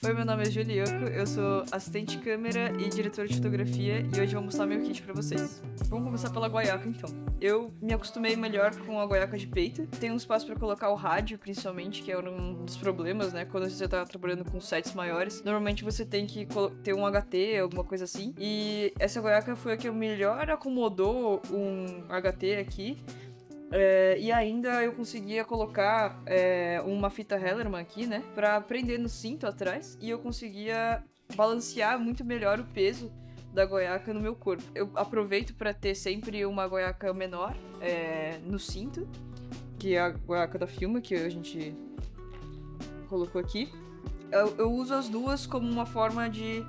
Oi, meu nome é Juliaco, eu sou assistente de câmera e diretor de fotografia e hoje eu vou mostrar meu kit pra vocês. Vamos começar pela guaiaca então. Eu me acostumei melhor com a guaiaca de peito. Tem um espaço pra colocar o rádio, principalmente, que é um dos problemas, né? Quando você tá trabalhando com sets maiores, normalmente você tem que ter um HT, alguma coisa assim. E essa guaiaca foi a que melhor acomodou um HT aqui. E ainda eu conseguia colocar uma fita Hellerman aqui, né? Pra prender no cinto atrás. E eu conseguia balancear muito melhor o peso da guaiaca no meu corpo. Eu aproveito pra ter sempre uma guaiaca menor no cinto, que é a guaiaca da Filma, que a gente colocou aqui. Eu uso as duas como uma forma de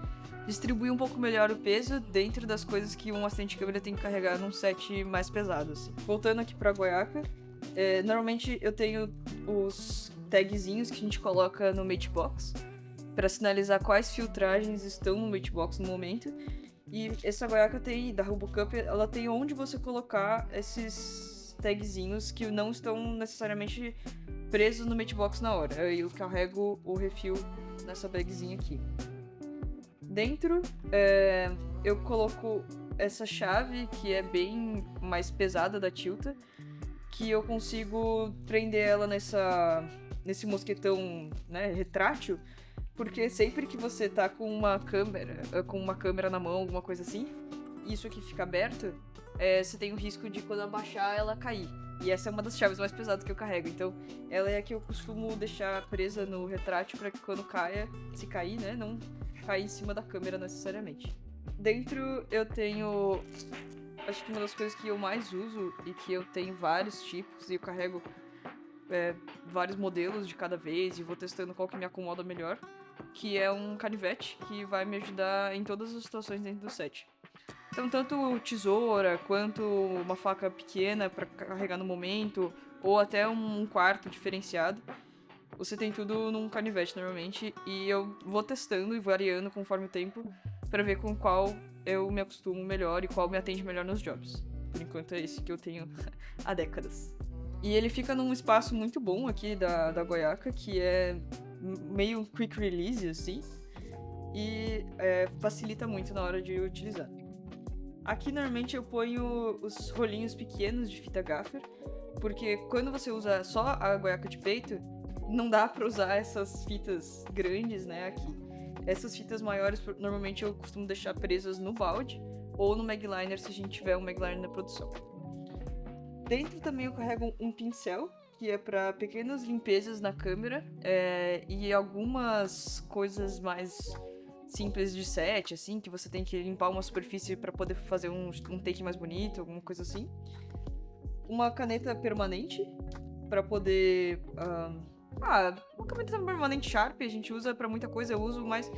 distribuir um pouco melhor o peso dentro das coisas que um assistente de câmera tem que carregar num set mais pesado, assim. Voltando aqui pra guaiaca, normalmente eu tenho os tagzinhos que a gente coloca no matebox para sinalizar quais filtragens estão no matebox no momento. E essa guaiaca da RoboCup, ela tem onde você colocar esses tagzinhos que não estão necessariamente presos no matebox na hora. Eu carrego o refil nessa bagzinha aqui. Dentro, eu coloco essa chave, que é bem mais pesada da Tilta, que eu consigo prender ela nesse mosquetão, né, retrátil, porque sempre que você tá com uma câmera na mão, alguma coisa assim, isso aqui fica aberto, você tem o risco de quando abaixar ela cair. E essa é uma das chaves mais pesadas que eu carrego, então ela é a que eu costumo deixar presa no retrátil para que quando caia, se cair, né, não cair em cima da câmera necessariamente. Dentro eu tenho, acho que uma das coisas que eu mais uso e que eu tenho vários tipos e eu carrego vários modelos de cada vez e vou testando qual que me acomoda melhor, que é um canivete que vai me ajudar em todas as situações dentro do set. Então, tanto tesoura quanto uma faca pequena para carregar no momento, ou até um quarto diferenciado, você tem tudo num canivete normalmente, e eu vou testando e variando conforme o tempo para ver com qual eu me acostumo melhor e qual me atende melhor nos jobs. Por enquanto é esse que eu tenho há décadas. E ele fica num espaço muito bom aqui da guaiaca, que é meio quick release, assim, e facilita muito na hora de utilizar. Aqui normalmente eu ponho os rolinhos pequenos de fita gaffer, porque quando você usa só a guaiaca de peito, não dá pra usar essas fitas grandes, né, aqui. Essas fitas maiores, normalmente eu costumo deixar presas no balde ou no magliner, se a gente tiver um magliner na produção. Dentro também eu carrego um pincel, que é para pequenas limpezas na câmera, e algumas coisas mais simples de set, assim, que você tem que limpar uma superfície para poder fazer um take mais bonito, alguma coisa assim. Uma caneta permanente para poder uma caneta permanente Sharp a gente usa para muita coisa, eu uso mais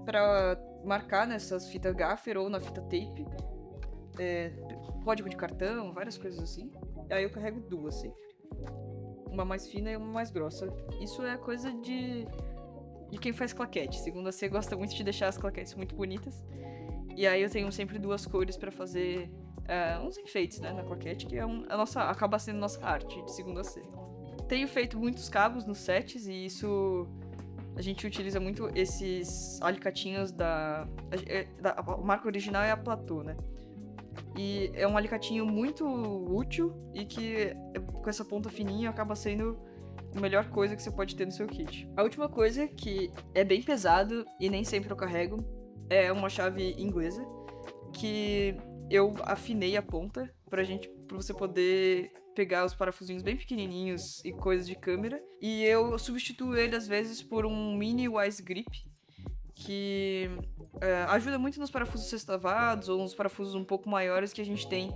para marcar nessas fitas gaffer ou na fita tape, código de cartão, várias coisas assim. Aí eu carrego duas sempre, uma mais fina e uma mais grossa. Isso é coisa de quem faz claquete. Segunda C gosta muito de deixar as claquetes muito bonitas. E aí eu tenho sempre duas cores pra fazer uns enfeites, né, na claquete, que acaba sendo nossa arte de segunda C. Tenho feito muitos cabos nos sets e isso a gente utiliza muito esses alicatinhos a marca original é a Platô, né? E é um alicatinho muito útil e que com essa ponta fininha acaba sendo a melhor coisa que você pode ter no seu kit. A última coisa, que é bem pesado e nem sempre eu carrego, é uma chave inglesa, que eu afinei a ponta pra você poder pegar os parafusinhos bem pequenininhos e coisas de câmera. E eu substituo ele às vezes por um mini wise grip, que ajuda muito nos parafusos sextavados ou nos parafusos um pouco maiores que a gente tem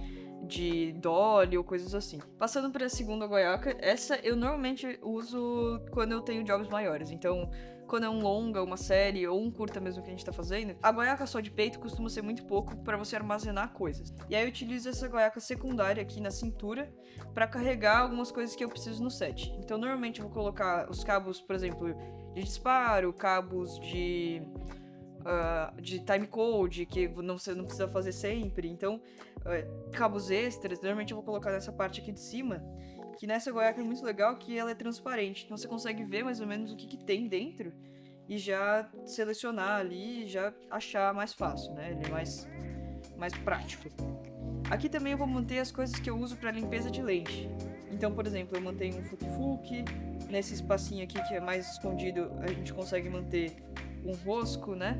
de dolly ou coisas assim. Passando para a segunda guaiaca, essa eu normalmente uso quando eu tenho jobs maiores. Então, quando é um longa, uma série ou um curta mesmo que a gente tá fazendo, a guaiaca só de peito costuma ser muito pouco para você armazenar coisas. E aí eu utilizo essa guaiaca secundária aqui na cintura para carregar algumas coisas que eu preciso no set. Então, normalmente eu vou colocar os cabos, por exemplo, de disparo, cabos de timecode, que você não precisa fazer sempre. Então, cabos extras, normalmente eu vou colocar nessa parte aqui de cima, que nessa guaiaca é muito legal que ela é transparente. Então você consegue ver mais ou menos o que tem dentro. e já selecionar ali e já achar mais fácil, né? Ele é mais prático. Aqui também eu vou manter as coisas que eu uso para limpeza de lente. Então, por exemplo, eu mantenho um fuki-fuki. Nesse espacinho aqui que é mais escondido, a gente consegue manter um rosco, né?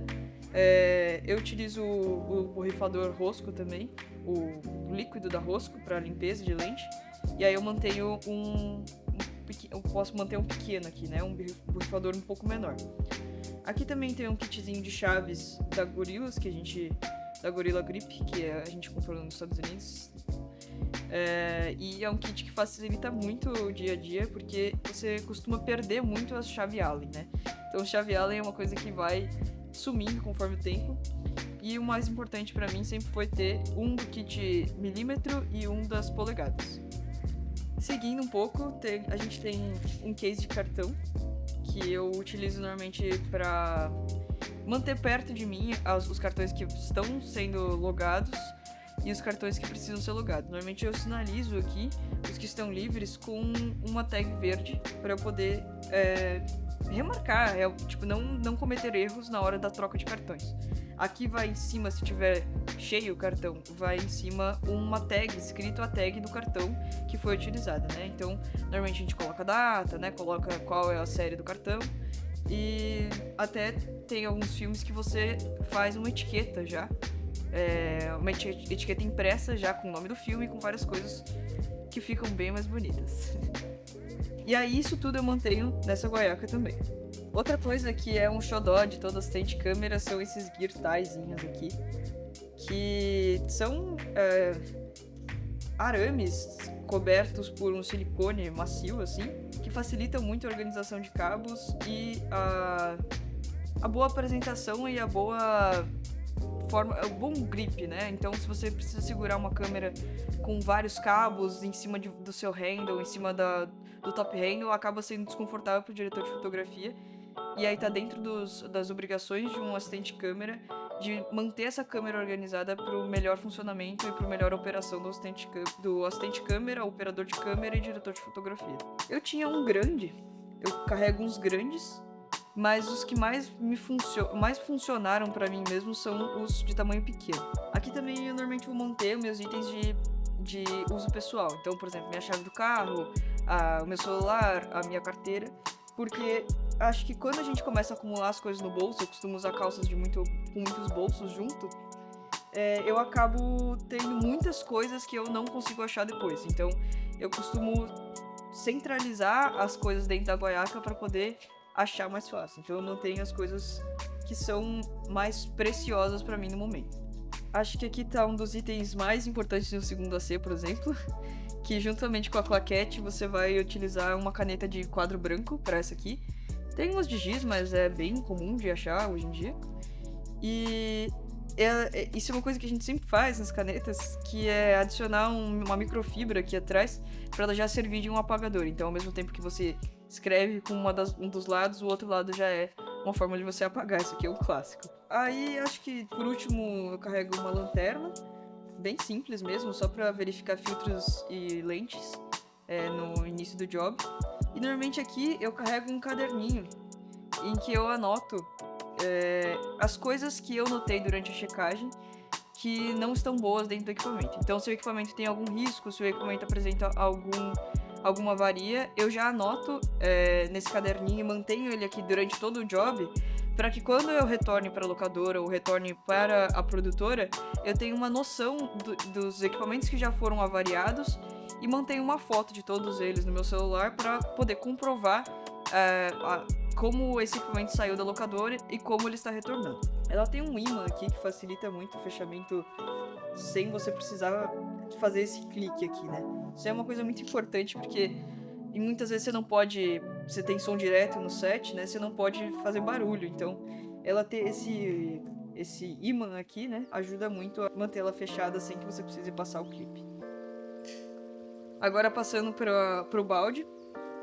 Eu utilizo o borrifador rosco também, o líquido da rosco para limpeza de lente. E aí eu mantenho eu posso manter um pequeno aqui, né? Um borrifador um pouco menor. Aqui também tem um kitzinho de chaves da Gorillaz, da Gorilla Grip, que a gente comprou nos Estados Unidos. E é um kit que facilita muito o dia a dia, porque você costuma perder muito as chave Allen, né? Então, chave Allen é uma coisa que vai sumindo conforme o tempo. E o mais importante pra mim sempre foi ter um do kit milímetro e um das polegadas. Seguindo um pouco, a gente tem um case de cartão, que eu utilizo normalmente para manter perto de mim os cartões que estão sendo logados e os cartões que precisam ser logados. Normalmente eu sinalizo aqui os que estão livres com uma tag verde para eu poder remarcar, não cometer erros na hora da troca de cartões. Aqui vai em cima, se tiver cheio o cartão, vai em cima uma tag, escrito a tag do cartão que foi utilizada, né? Então, normalmente a gente coloca a data, né? Coloca qual é a série do cartão. E até tem alguns filmes que você faz uma etiqueta já. Uma etiqueta impressa já com o nome do filme e com várias coisas que ficam bem mais bonitas. E aí isso tudo eu mantenho nessa guaiaca também. Outra coisa que é um xodó de todo assistente de câmera são esses gear tiezinhos aqui, que são arames cobertos por um silicone macio, assim, que facilitam muito a organização de cabos e a boa apresentação e a boa forma, o bom grip, né? Então, se você precisa segurar uma câmera com vários cabos em cima do seu handle, em cima do top handle, acaba sendo desconfortável para o diretor de fotografia. E aí tá dentro das obrigações de um assistente de câmera de manter essa câmera organizada para o melhor funcionamento e para a melhor operação do assistente de câmera, operador de câmera e diretor de fotografia. Eu tinha um grande, eu carrego uns grandes, mas os que mais funcionaram para mim mesmo são os de tamanho pequeno. Aqui também eu normalmente vou manter meus itens de uso pessoal. Então, por exemplo, minha chave do carro, o meu celular, a minha carteira, porque acho que quando a gente começa a acumular as coisas no bolso, eu costumo usar calças com muitos bolsos junto, eu acabo tendo muitas coisas que eu não consigo achar depois. Então, eu costumo centralizar as coisas dentro da guaiaca para poder achar mais fácil. Então, eu mantenho as coisas que são mais preciosas para mim no momento. Acho que aqui tá um dos itens mais importantes do segundo AC, por exemplo, que juntamente com a claquete você vai utilizar uma caneta de quadro branco para essa aqui. Tem umas de giz, mas é bem comum de achar hoje em dia. E isso é uma coisa que a gente sempre faz nas canetas, que é adicionar uma microfibra aqui atrás para ela já servir de um apagador. Então, ao mesmo tempo que você escreve com um dos lados, o outro lado já é uma forma de você apagar. Isso aqui é um clássico. Aí, acho que por último eu carrego uma lanterna, bem simples mesmo, só para verificar filtros e lentes no início do job. E normalmente aqui eu carrego um caderninho em que eu anoto as coisas que eu notei durante a checagem que não estão boas dentro do equipamento. Então, se o equipamento tem algum risco, se o equipamento apresenta alguma avaria, eu já anoto nesse caderninho e mantenho ele aqui durante todo o job, para que quando eu retorne para a locadora ou retorne para a produtora, eu tenha uma noção dos equipamentos que já foram avariados e mantenho uma foto de todos eles no meu celular para poder comprovar como esse equipamento saiu da locadora e como ele está retornando. Ela tem um ímã aqui que facilita muito o fechamento sem você precisar fazer esse clique aqui, né? Isso é uma coisa muito importante porque muitas vezes você tem som direto no set, né? Você não pode fazer barulho, então ela ter esse ímã aqui, né? Ajuda muito a manter ela fechada sem que você precise passar o clipe. Agora passando para o balde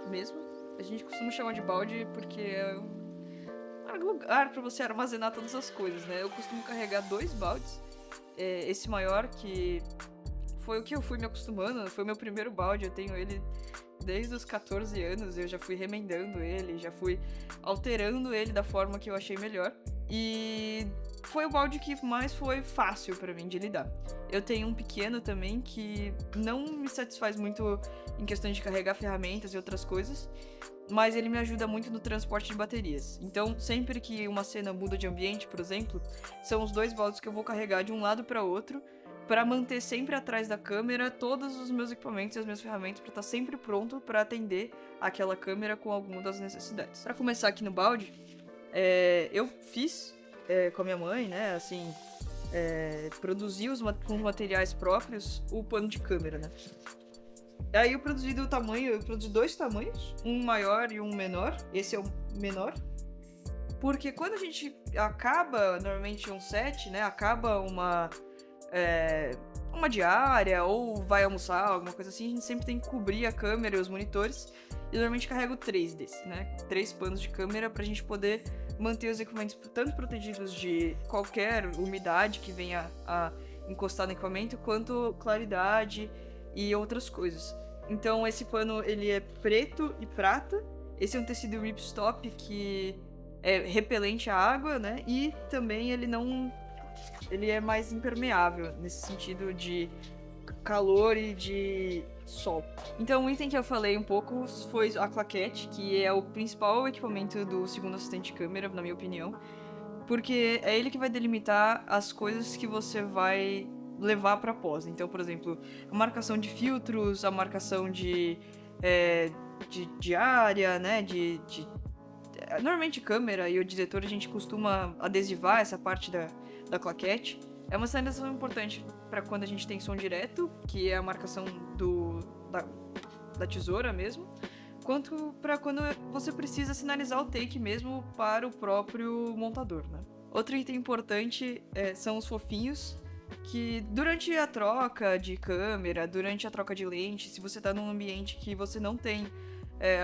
mesmo. A gente costuma chamar de balde porque é um lugar para você armazenar todas as coisas, né? Eu costumo carregar 2 baldes. Esse maior, que foi o que eu fui me acostumando, foi o meu primeiro balde, eu tenho ele desde os 14 anos, eu já fui remendando ele, já fui alterando ele da forma que eu achei melhor. E foi o balde que mais foi fácil pra mim de lidar. Eu tenho um pequeno também que não me satisfaz muito em questão de carregar ferramentas e outras coisas, mas ele me ajuda muito no transporte de baterias. Então, sempre que uma cena muda de ambiente, por exemplo, são os 2 baldes que eu vou carregar de um lado para outro, para manter sempre atrás da câmera todos os meus equipamentos e as minhas ferramentas, para estar sempre pronto para atender aquela câmera com alguma das necessidades. Para começar aqui no balde, eu fiz com a minha mãe, né, assim, produzi com os materiais próprios o pano de câmera, né. Aí eu produzi 2 tamanhos, um maior e um menor. Esse é o menor. Porque quando a gente acaba, normalmente um set, né, acaba uma diária ou vai almoçar, alguma coisa assim, a gente sempre tem que cobrir a câmera e os monitores. E normalmente carrego 3 desses, né, 3 panos de câmera pra gente poder manter os equipamentos tanto protegidos de qualquer umidade que venha a encostar no equipamento, quanto claridade e outras coisas. Então esse pano ele é preto e prata. Esse é um tecido ripstop que é repelente à água, né? E também ele é mais impermeável nesse sentido de calor e de sol. Então o item que eu falei um pouco foi a claquete, que é o principal equipamento do segundo assistente de câmera, na minha opinião, porque é ele que vai delimitar as coisas que você vai levar para pós. Então, por exemplo, a marcação de filtros, a marcação de área, né, normalmente câmera e o diretor a gente costuma adesivar essa parte da claquete. É uma sinalização importante para quando a gente tem som direto, que é a marcação da tesoura mesmo, quanto para quando você precisa sinalizar o take mesmo para o próprio montador, né? Outro item importante são os fofinhos, que durante a troca de câmera, durante a troca de lente, se você tá num ambiente que você não tem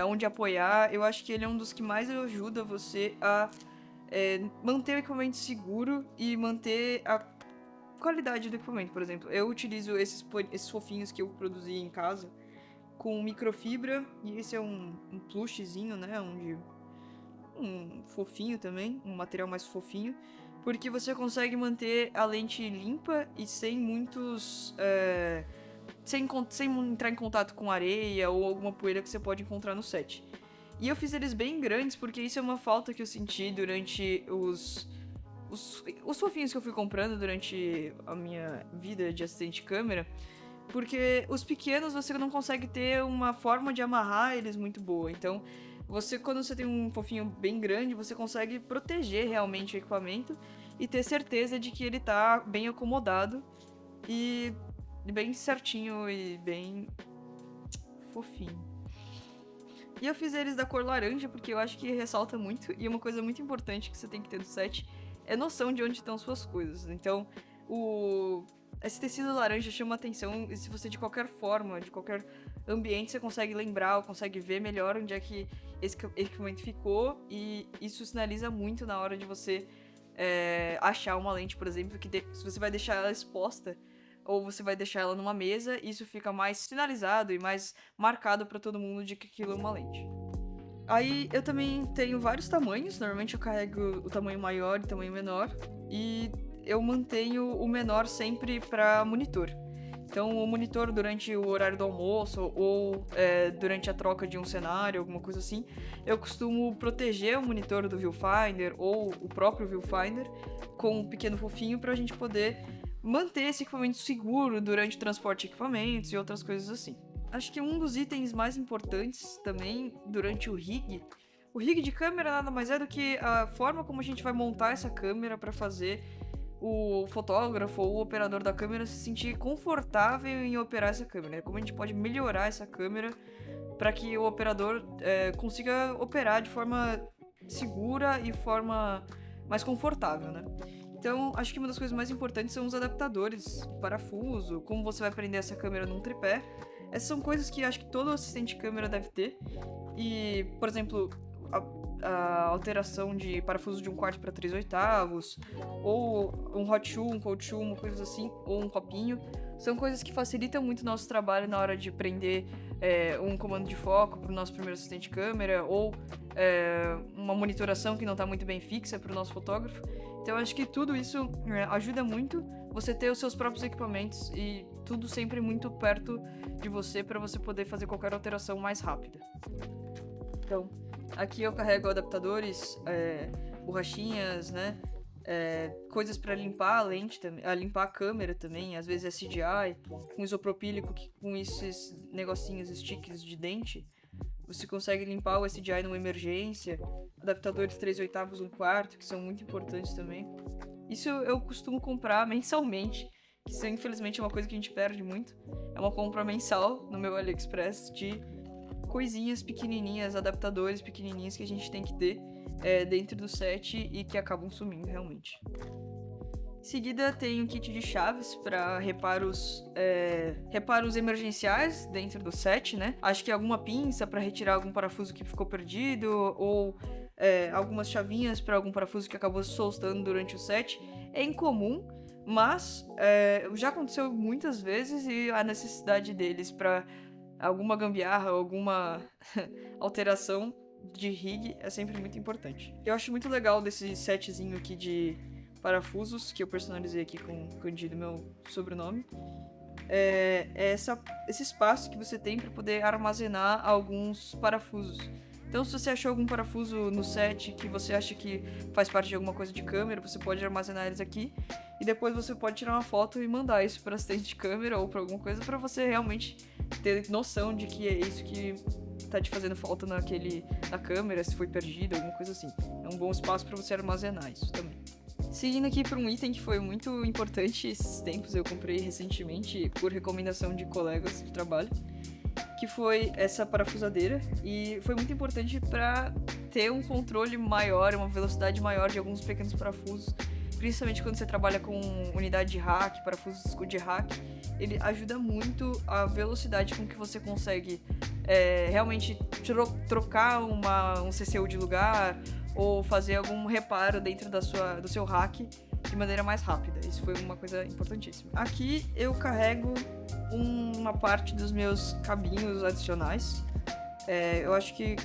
onde apoiar, eu acho que ele é um dos que mais ajuda você a manter o equipamento seguro e manter a qualidade do equipamento. Por exemplo, eu utilizo esses fofinhos que eu produzi em casa com microfibra, e esse é um plushzinho, né, um fofinho também, um material mais fofinho, porque você consegue manter a lente limpa e sem muitos sem entrar em contato com areia ou alguma poeira que você pode encontrar no set. E eu fiz eles bem grandes porque isso é uma falta que eu senti durante os fofinhos que eu fui comprando durante a minha vida de assistente de câmera, porque os pequenos você não consegue ter uma forma de amarrar eles muito boa. Então, quando você tem um fofinho bem grande, você consegue proteger realmente o equipamento e ter certeza de que ele tá bem acomodado e bem certinho e bem fofinho. E eu fiz eles da cor laranja porque eu acho que ressalta muito, e uma coisa muito importante que você tem que ter no set é noção de onde estão suas coisas. Então, esse tecido laranja chama atenção, e se você de qualquer forma, de qualquer ambiente, você consegue lembrar ou consegue ver melhor onde é que esse equipamento ficou, e isso sinaliza muito na hora de você achar uma lente, por exemplo, que se você vai deixar ela exposta ou você vai deixar ela numa mesa, isso fica mais sinalizado e mais marcado para todo mundo de que aquilo é uma lente. Aí eu também tenho vários tamanhos, normalmente eu carrego o tamanho maior e o tamanho menor, e eu mantenho o menor sempre para monitor. Então o monitor durante o horário do almoço ou durante a troca de um cenário, alguma coisa assim, eu costumo proteger o monitor do viewfinder ou o próprio viewfinder com um pequeno fofinho para a gente poder manter esse equipamento seguro durante o transporte de equipamentos e outras coisas assim. Acho que um dos itens mais importantes também durante o rig de câmera nada mais é do que a forma como a gente vai montar essa câmera para fazer o fotógrafo ou o operador da câmera se sentir confortável em operar essa câmera. Como a gente pode melhorar essa câmera para que o operador consiga operar de forma segura e forma mais confortável, né? Então, acho que uma das coisas mais importantes são os adaptadores, parafuso, como você vai prender essa câmera num tripé. Essas são coisas que acho que todo assistente de câmera deve ter. E, por exemplo, a alteração de parafuso de 1/4 para 3/8, ou um hot shoe, um cold shoe, uma coisa assim, ou um copinho. São coisas que facilitam muito o nosso trabalho na hora de prender um comando de foco para o nosso primeiro assistente de câmera, ou uma monitoração que não está muito bem fixa para o nosso fotógrafo. Então eu acho que tudo isso ajuda muito você ter os seus próprios equipamentos e tudo sempre muito perto de você para você poder fazer qualquer alteração mais rápida. Então, aqui eu carrego adaptadores, borrachinhas, né? Coisas para limpar a lente, limpar a câmera também, às vezes é CGI, com isopropílico, com esses negocinhos, sticks de dente, você consegue limpar o SDI numa emergência, adaptadores 3/8, 1/4, que são muito importantes também. Isso eu costumo comprar mensalmente, que isso infelizmente é uma coisa que a gente perde muito. É uma compra mensal no meu AliExpress de coisinhas pequenininhas, adaptadores pequenininhos que a gente tem que ter dentro do set e que acabam sumindo realmente. Em seguida tem um kit de chaves para reparos emergenciais dentro do set, né? Acho que alguma pinça para retirar algum parafuso que ficou perdido, ou algumas chavinhas para algum parafuso que acabou soltando durante o set. É incomum, mas já aconteceu muitas vezes, e a necessidade deles para alguma gambiarra, alguma alteração de rig é sempre muito importante. Eu acho muito legal desse setzinho aqui de parafusos, que eu personalizei aqui com o Candido, meu sobrenome. Esse espaço que você tem para poder armazenar alguns parafusos. Então, se você achou algum parafuso no set que você acha que faz parte de alguma coisa de câmera, você pode armazenar eles aqui, e depois você pode tirar uma foto e mandar isso para assistente de câmera ou para alguma coisa, para você realmente ter noção de que é isso que tá te fazendo falta na câmera, se foi perdido, alguma coisa assim. É um bom espaço para você armazenar isso também. Seguindo aqui para um item que foi muito importante esses tempos, eu comprei recentemente por recomendação de colegas de trabalho, que foi essa parafusadeira, e foi muito importante para ter um controle maior, uma velocidade maior de alguns pequenos parafusos, principalmente quando você trabalha com unidade de hack, parafusos de hack. Ele ajuda muito a velocidade com que você consegue realmente trocar um CCU de lugar, ou fazer algum reparo dentro do seu hack de maneira mais rápida. Isso foi uma coisa importantíssima. Aqui eu carrego uma parte dos meus cabinhos adicionais. Eu acho que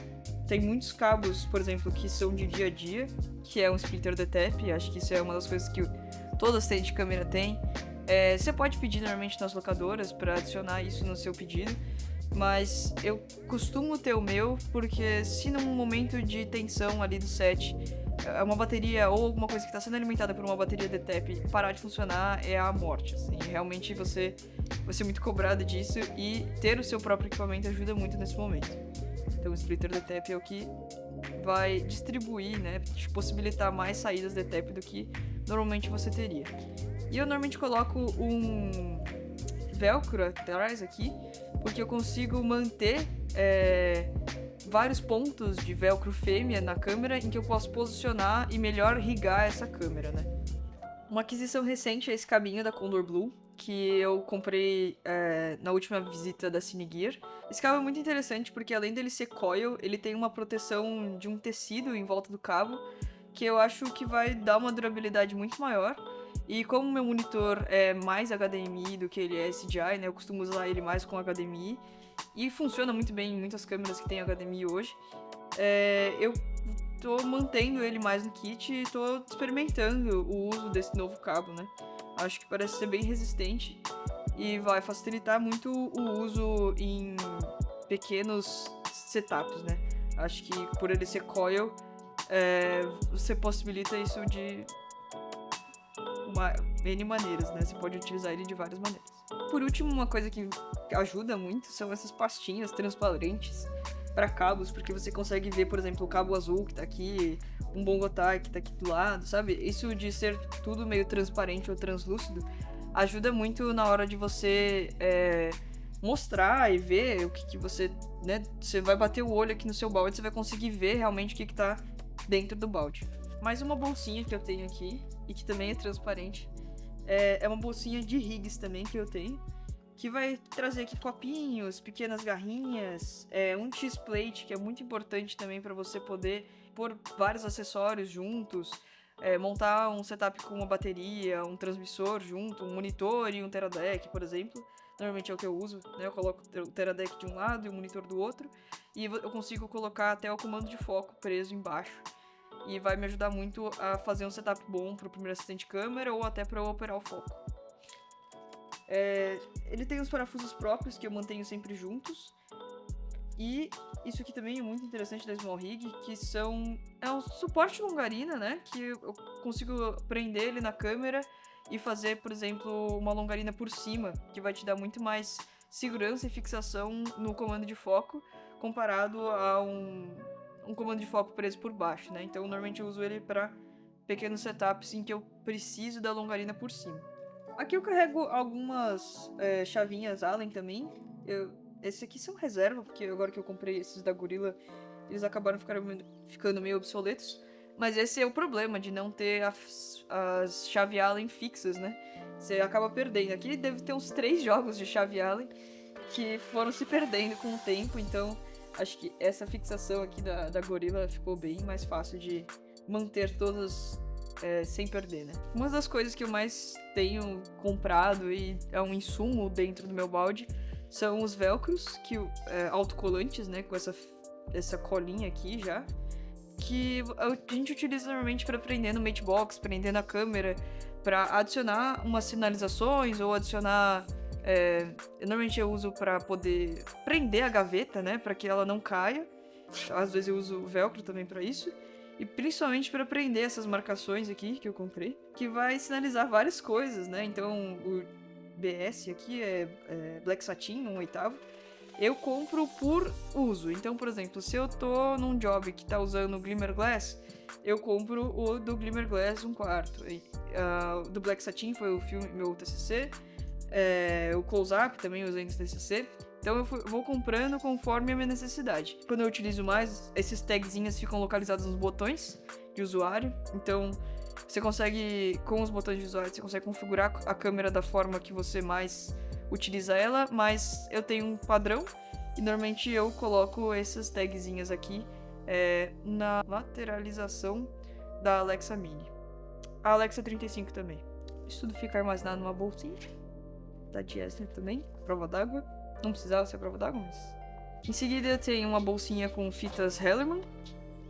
tem muitos cabos, por exemplo, que são de dia a dia, que é um splitter DTAP. Acho que isso é uma das coisas que toda assistente de câmera tem. Você pode pedir normalmente nas locadoras para adicionar isso no seu pedido, mas eu costumo ter o meu, porque se num momento de tensão ali do set, uma bateria ou alguma coisa que está sendo alimentada por uma bateria DTAP parar de funcionar, é a morte, assim. Realmente você vai ser muito cobrado disso, e ter o seu próprio equipamento ajuda muito nesse momento. Então o splitter DTAP é o que vai distribuir, né, possibilitar mais saídas DTAP do que normalmente você teria. E eu normalmente coloco um velcro atrás aqui, porque eu consigo manter vários pontos de velcro fêmea na câmera em que eu posso posicionar e melhor rigar essa câmera, né? Uma aquisição recente é esse cabinho da Condor Blue, que eu comprei na última visita da Cinegear. Esse cabo é muito interessante porque, além dele ser coil, ele tem uma proteção de um tecido em volta do cabo, que eu acho que vai dar uma durabilidade muito maior. E como meu monitor é mais HDMI do que ele é SDI, né, eu costumo usar ele mais com HDMI, e funciona muito bem em muitas câmeras que tem HDMI hoje. Eu tô mantendo ele mais no kit e tô experimentando o uso desse novo cabo, né? Acho que parece ser bem resistente e vai facilitar muito o uso em pequenos setups, né? Acho que por ele ser coil, você possibilita isso de N maneiras, né? Você pode utilizar ele de várias maneiras. Por último, uma coisa que ajuda muito são essas pastinhas transparentes para cabos, porque você consegue ver, por exemplo, o cabo azul que tá aqui, um Bongotai que tá aqui do lado, sabe? Isso de ser tudo meio transparente ou translúcido ajuda muito na hora de você mostrar e ver o que você, né? Você vai bater o olho aqui no seu balde, você vai conseguir ver realmente o que tá dentro do balde. Mais uma bolsinha que eu tenho aqui, e que também é transparente, é uma bolsinha de rigs também que eu tenho, que vai trazer aqui copinhos, pequenas garrinhas, um X-plate, que é muito importante também para você poder pôr vários acessórios juntos, montar um setup com uma bateria, um transmissor junto, um monitor e um Teradek, por exemplo. Normalmente é o que eu uso, né? Eu coloco o Teradek de um lado e o monitor do outro, e eu consigo colocar até o comando de foco preso embaixo. E vai me ajudar muito a fazer um setup bom para o primeiro assistente de câmera ou até para operar o foco. Ele tem os parafusos próprios que eu mantenho sempre juntos. E isso aqui também é muito interessante da Small Rig, que é um suporte longarina, né? Que eu consigo prender ele na câmera e fazer, por exemplo, uma longarina por cima, que vai te dar muito mais segurança e fixação no comando de foco, comparado a um comando de foco preso por baixo, né? Então, normalmente eu uso ele para pequenos setups em que eu preciso da longarina por cima. Aqui eu carrego algumas chavinhas Allen também. Esses aqui são reserva, porque agora que eu comprei esses da Gorilla, eles acabaram ficando meio obsoletos. Mas esse é o problema de não ter as chave Allen fixas, né? Você acaba perdendo. Aqui deve ter uns 3 jogos de chave Allen que foram se perdendo com o tempo, então acho que essa fixação aqui da Gorilla ficou bem mais fácil de manter todas sem perder, né? Uma das coisas que eu mais tenho comprado e é um insumo dentro do meu balde são os velcros, autocolantes, né? Com essa colinha aqui já, que a gente utiliza normalmente para prender no Matebox, prender na câmera, para adicionar umas sinalizações ou adicionar... normalmente eu uso para poder prender a gaveta, né? Para que ela não caia. Às vezes eu uso o velcro também para isso. E principalmente para prender essas marcações aqui que eu comprei, que vai sinalizar várias coisas, né? Então o BS aqui é Black Satin, 1/8. Eu compro por uso. Então, por exemplo, se eu tô num job que tá usando o Glimmer Glass, eu compro o do Glimmer Glass 1/4. Do Black Satin foi meu TCC. O Close-Up também usei no TCC. Então eu vou comprando conforme a minha necessidade. Quando eu utilizo mais, esses tagzinhos ficam localizados nos botões de usuário. Então você consegue, com os botões de usuário, você consegue configurar a câmera da forma que você mais utiliza ela. Mas eu tenho um padrão e normalmente eu coloco essas tagzinhas aqui na lateralização da Alexa Mini. A Alexa 35 também. Isso tudo fica armazenado numa bolsinha da Diesner também, prova d'água. Não precisava ser prova d'água, mas... Em seguida tem uma bolsinha com fitas Hellerman,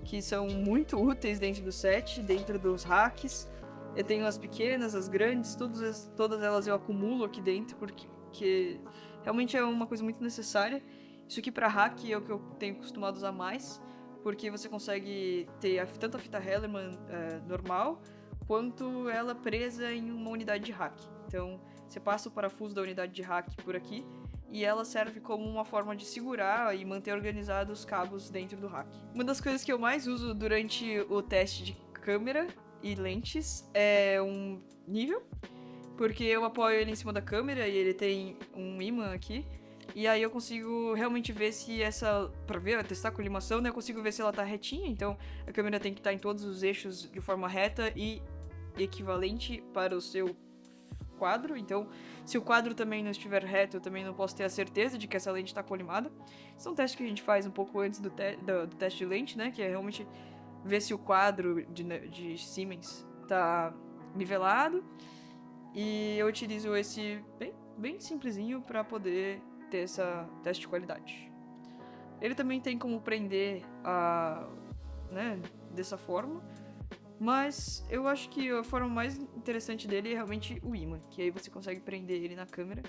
que são muito úteis dentro do set, dentro dos racks. Eu tenho as pequenas, as grandes, todas elas eu acumulo aqui dentro, porque realmente é uma coisa muito necessária. Isso aqui para hack é o que eu tenho costumado usar mais, porque você consegue ter tanto a fita Hellerman normal, quanto ela presa em uma unidade de hack. Então, você passa o parafuso da unidade de hack por aqui, e ela serve como uma forma de segurar e manter organizados os cabos dentro do rack. Uma das coisas que eu mais uso durante o teste de câmera e lentes é um nível, porque eu apoio ele em cima da câmera e ele tem um ímã aqui, e aí eu consigo realmente ver se testar a colimação, né? Eu consigo ver se ela tá retinha, então a câmera tem que estar em todos os eixos de forma reta e equivalente para o seu quadro. Então, se o quadro também não estiver reto, eu também não posso ter a certeza de que essa lente está colimada. Isso é um teste que a gente faz um pouco antes do teste de lente, né? Que é realmente ver se o quadro de Siemens está nivelado. E eu utilizo esse bem simplesinho para poder ter essa teste de qualidade. Ele também tem como prender dessa forma. Mas eu acho que a forma mais interessante dele é realmente o ímã, que aí você consegue prender ele na câmera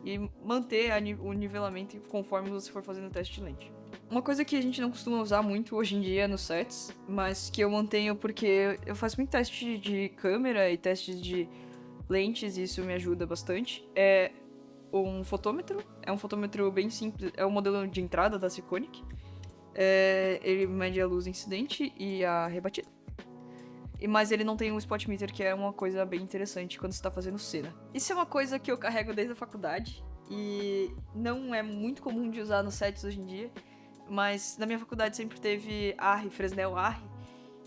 e manter o nivelamento conforme você for fazendo o teste de lente. Uma coisa que a gente não costuma usar muito hoje em dia nos sets, mas que eu mantenho porque eu faço muito teste de câmera e testes de lentes e isso me ajuda bastante, é um fotômetro. É um fotômetro bem simples, é o modelo de entrada da Sekonic. Ele mede a luz incidente e a rebatida. Mas ele não tem um spot meter, que é uma coisa bem interessante quando você tá fazendo cena. Isso é uma coisa que eu carrego desde a faculdade e não é muito comum de usar nos sets hoje em dia, mas na minha faculdade sempre teve ARRI, Fresnel ARRI,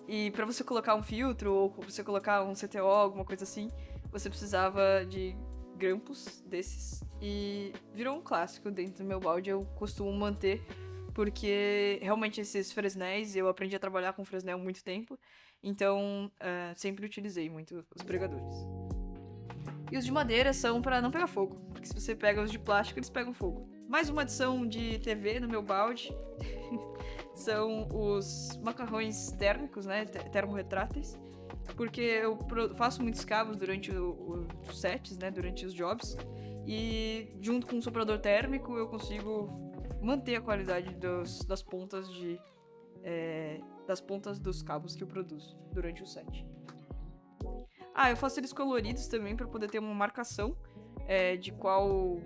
e pra você colocar um filtro ou pra você colocar um CTO, alguma coisa assim, você precisava de grampos desses e virou um clássico dentro do meu balde. Eu costumo manter porque realmente esses fresnéis, eu aprendi a trabalhar com fresnel há muito tempo, então sempre utilizei muito os pregadores. E os de madeira são pra não pegar fogo, porque se você pega os de plástico, eles pegam fogo. Mais uma adição de TV no meu balde são os macarrões térmicos, né, termorretráteis, porque eu faço muitos cabos durante os sets, né, durante os jobs, e junto com o soprador térmico eu consigo manter a qualidade das pontas das pontas dos cabos que eu produzo durante o set. Eu faço eles coloridos também para poder ter uma marcação de qual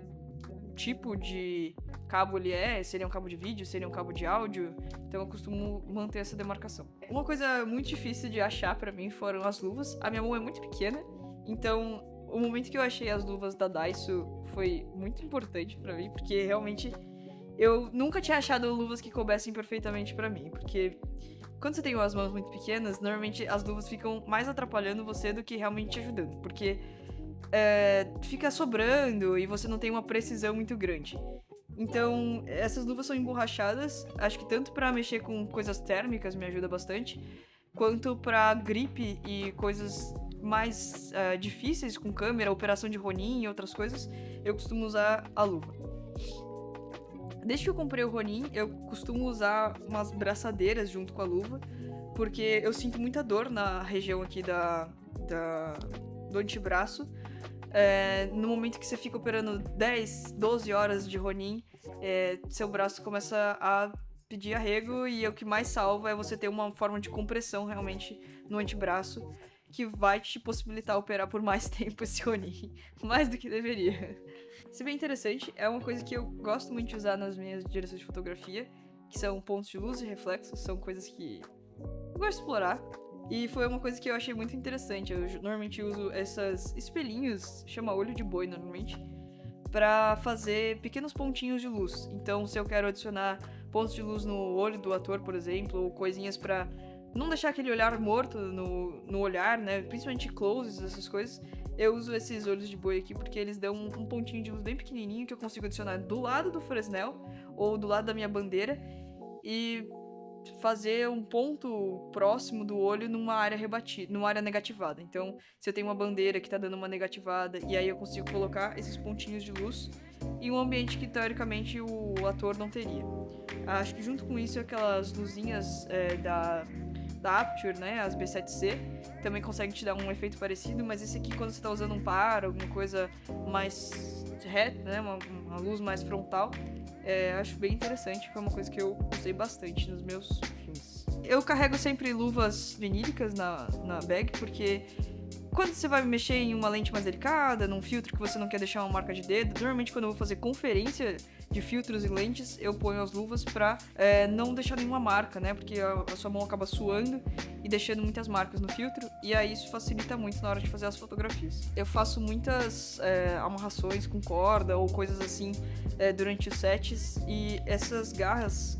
tipo de cabo ele é, se ele é um cabo de vídeo, se ele é um cabo de áudio, então eu costumo manter essa demarcação. Uma coisa muito difícil de achar pra mim foram as luvas. A minha mão é muito pequena, então o momento que eu achei as luvas da Daiso foi muito importante pra mim, porque realmente eu nunca tinha achado luvas que coubessem perfeitamente pra mim, porque quando você tem as mãos muito pequenas, normalmente as luvas ficam mais atrapalhando você do que realmente te ajudando, porque fica sobrando e você não tem uma precisão muito grande. Então, essas luvas são emborrachadas, acho que tanto pra mexer com coisas térmicas me ajuda bastante, quanto pra gripe e coisas mais difíceis com câmera, operação de Ronin e outras coisas, eu costumo usar a luva. Desde que eu comprei o Ronin, eu costumo usar umas braçadeiras junto com a luva, porque eu sinto muita dor na região aqui do antebraço. No momento que você fica operando 10, 12 horas de Ronin, seu braço começa a pedir arrego, e o que mais salva é você ter uma forma de compressão realmente no antebraço, que vai te possibilitar operar por mais tempo esse Ronin, mais do que deveria. Isso é bem interessante, é uma coisa que eu gosto muito de usar nas minhas direções de fotografia, que são pontos de luz e reflexos, são coisas que eu gosto de explorar. E foi uma coisa que eu achei muito interessante. Eu normalmente uso esses espelhinhos, chama olho de boi normalmente, pra fazer pequenos pontinhos de luz. Então, se eu quero adicionar pontos de luz no olho do ator, por exemplo, ou coisinhas pra não deixar aquele olhar morto no olhar, né? Principalmente closes, essas coisas. Eu uso esses olhos de boi aqui porque eles dão um pontinho de luz bem pequenininho que eu consigo adicionar do lado do Fresnel ou do lado da minha bandeira e fazer um ponto próximo do olho numa área numa área negativada. Então, se eu tenho uma bandeira que tá dando uma negativada, e aí eu consigo colocar esses pontinhos de luz em um ambiente que, teoricamente, o ator não teria. Acho que junto com isso, aquelas luzinhas da Aperture, né, as B7C, também conseguem te dar um efeito parecido, mas esse aqui, quando você tá usando um par, alguma coisa mais reta, né, uma luz mais frontal, acho bem interessante, foi uma coisa que eu usei bastante nos meus filmes. Eu carrego sempre luvas vinílicas na bag, porque quando você vai mexer em uma lente mais delicada, num filtro que você não quer deixar uma marca de dedo, normalmente quando eu vou fazer conferência de filtros e lentes, eu ponho as luvas pra não deixar nenhuma marca, né? Porque a sua mão acaba suando e deixando muitas marcas no filtro, e aí isso facilita muito na hora de fazer as fotografias. Eu faço muitas amarrações com corda ou coisas assim durante os sets, e essas garras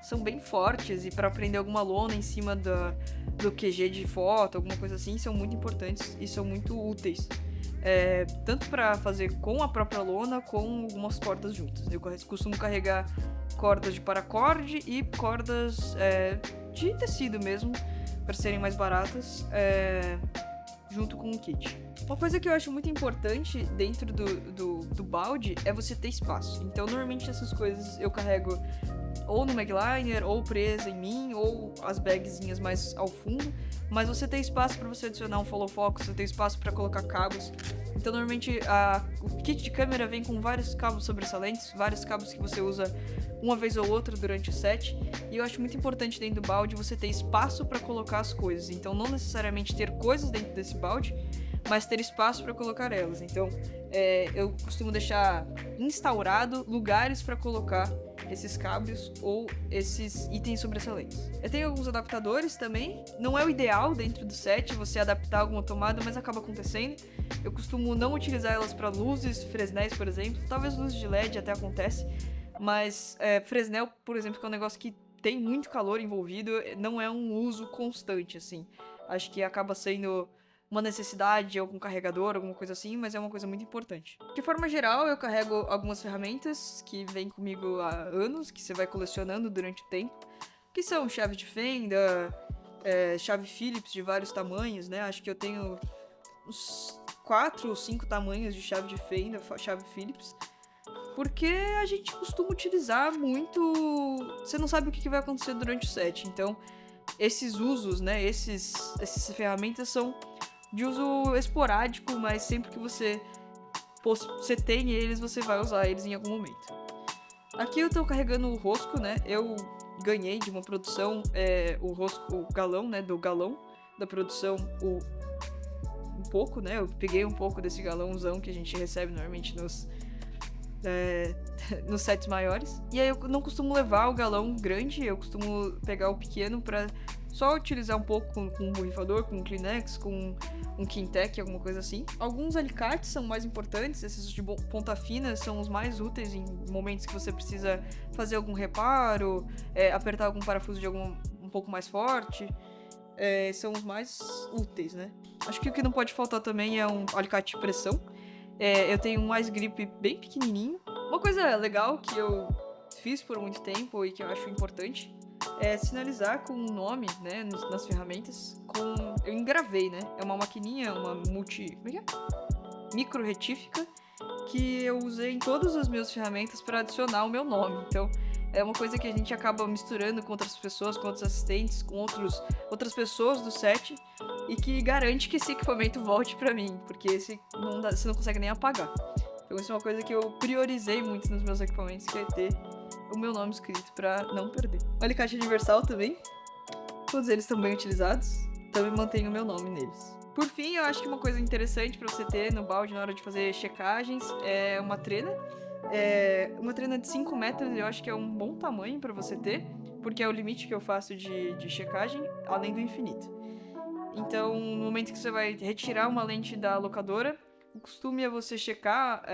são bem fortes, e para prender alguma lona em cima do QG de foto, alguma coisa assim, são muito importantes e são muito úteis. Tanto para fazer com a própria lona, com algumas cordas juntas. Eu costumo carregar cordas de paracorde e cordas de tecido mesmo, para serem mais baratas, junto com o kit. Uma coisa que eu acho muito importante dentro do balde é você ter espaço. Então, normalmente essas coisas eu carrego ou no magliner, ou presa em mim, ou as bagzinhas mais ao fundo, mas você tem espaço para você adicionar um follow focus, você tem espaço para colocar cabos. Então, normalmente, o kit de câmera vem com vários cabos sobressalentes, vários cabos que você usa uma vez ou outra durante o set, e eu acho muito importante dentro do balde você ter espaço para colocar as coisas. Então, não necessariamente ter coisas dentro desse balde, mas ter espaço para colocar elas. Então, eu costumo deixar instaurado lugares para colocar esses cabos ou esses itens sobressalentes. Eu tenho alguns adaptadores também. Não é o ideal dentro do set você adaptar alguma tomada, mas acaba acontecendo. Eu costumo não utilizar elas para luzes, Fresnéis, por exemplo. Talvez luzes de LED até acontece, mas Fresnel, por exemplo, que é um negócio que tem muito calor envolvido, não é um uso constante, assim. Acho que acaba sendo uma necessidade, algum carregador, alguma coisa assim, mas é uma coisa muito importante. De forma geral, eu carrego algumas ferramentas que vêm comigo há anos, que você vai colecionando durante o tempo, que são chave de fenda, chave Phillips de vários tamanhos, né? Acho que eu tenho uns 4 ou 5 tamanhos de chave de fenda, chave Phillips, porque a gente costuma utilizar muito. Você não sabe o que vai acontecer durante o set, então esses usos, né? Essas ferramentas são de uso esporádico, mas sempre que você tem eles, você vai usar eles em algum momento. Aqui eu tô carregando o rosco, né? Eu ganhei de uma produção o rosco, o galão, né? Do galão da produção, um pouco, né? Eu peguei um pouco desse galãozão que a gente recebe normalmente nos sets maiores. E aí eu não costumo levar o galão grande, eu costumo pegar o pequeno pra só utilizar um pouco com um borrifador, com um Kleenex, com um Kintec, alguma coisa assim. Alguns alicates são mais importantes, esses de ponta fina são os mais úteis em momentos que você precisa fazer algum reparo, apertar algum parafuso de um pouco mais forte. São os mais úteis, né? Acho que o que não pode faltar também é um alicate de pressão. Eu tenho um Ice Grip bem pequenininho. Uma coisa legal que eu fiz por muito tempo e que eu acho importante é sinalizar com o nome, né, nas ferramentas. Eu engravei, né? É uma maquininha, uma micro retífica que eu usei em todas as minhas ferramentas para adicionar o meu nome. Então, é uma coisa que a gente acaba misturando com outras pessoas, com outros assistentes, com outras pessoas do set, e que garante que esse equipamento volte pra mim, porque você não consegue nem apagar. Então isso é uma coisa que eu priorizei muito nos meus equipamentos, que é ter o meu nome escrito pra não perder. O alicate universal também, todos eles estão bem utilizados, também mantenho o meu nome neles. Por fim, eu acho que uma coisa interessante pra você ter no balde na hora de fazer checagens é uma trena. Uma trena de 5 metros eu acho que é um bom tamanho pra você ter, porque é o limite que eu faço de checagem, além do infinito. Então, no momento que você vai retirar uma lente da locadora, o costume é você checar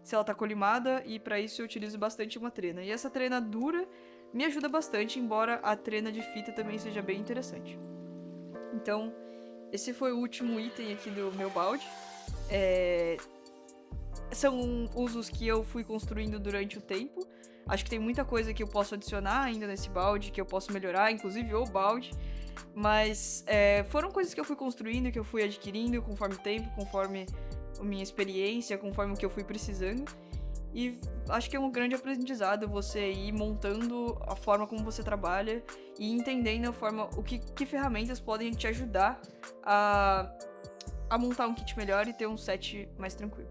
se ela tá colimada, e pra isso eu utilizo bastante uma trena. E essa trena dura me ajuda bastante, embora a trena de fita também seja bem interessante. Então, esse foi o último item aqui do meu balde. São usos que eu fui construindo durante o tempo. Acho que tem muita coisa que eu posso adicionar ainda nesse balde, que eu posso melhorar, inclusive o balde. Mas foram coisas que eu fui construindo, que eu fui adquirindo conforme o tempo, conforme a minha experiência, conforme o que eu fui precisando. E acho que é um grande aprendizado você ir montando a forma como você trabalha e entendendo a forma, que ferramentas podem te ajudar a montar um kit melhor e ter um set mais tranquilo.